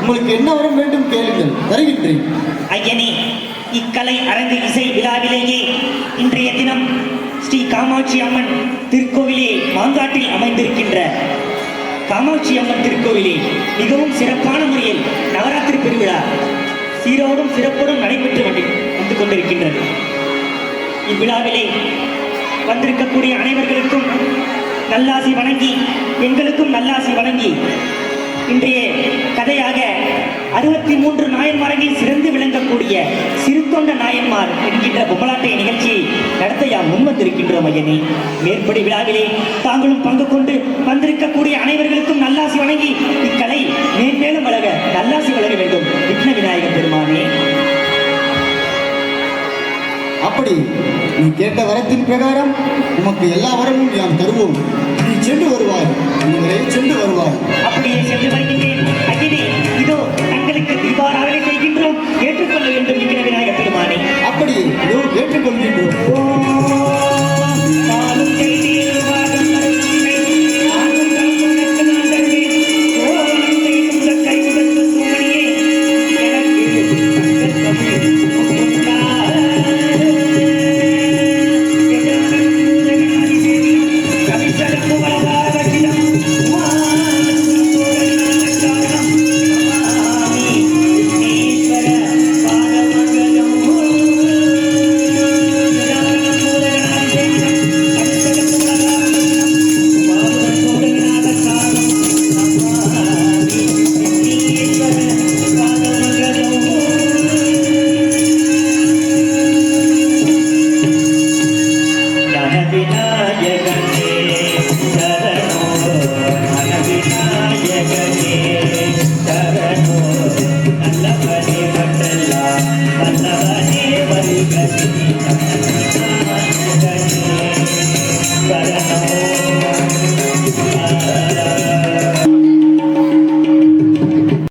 உங்களுக்கு என்ன வரம் வேண்டும் கேளுங்கள், தருகின்றேன். ஐயனே, இக்கலை அரங்கு இசை விழாவிலேயே இன்றைய தினம் ஸ்ரீ காமாட்சி அம்மன் திருக்கோவிலே மாங்காட்டில் அமைந்திருக்கின்ற காமாட்சி அம்மன் திருக்கோவிலே மிகவும் சிறப்பான முறையில் நவராத்திரி பெருவிழா சீரோடும் சிறப்போடும் நடைபெற்று வந்து கொண்டிருக்கின்றது. இவ்விழாவிலே வந்திருக்கக்கூடிய அனைவர்களுக்கும் நல்லாசி வணங்கி, எங்களுக்கும் நல்லாசி வணங்கி, இன்றைய கதையாக 63 நாயன்மார்களில் சிறந்து விளங்கக்கூடிய சிறுத்தொண்ட நாயன்மார் என்கின்ற பொம்மலாட்டை நிகழ்ச்சியை நடத்த முன்வந்திருக்கின்றோம். ஐயனே, மேற்படி விழாவிலே தாங்களும் பங்கு கொண்டு வந்திருக்கக்கூடிய அனைவர்களுக்கும் நல்லாசி வணங்கி இக்கலை மேன்மேலும் வளர நல்லாசி வளர வேண்டும். விக்ன விநாயகர் பெருமானே, அப்படி நீ கேட்ட வரத்தின் பிரகாரம் உமக்கு எல்லா வரமும் யாம் தருவோம். நீ சென்று வருவாய், நீங்களே சென்று வருவாய். அப்படியே சென்று வருகின்றேன். ஐயனே,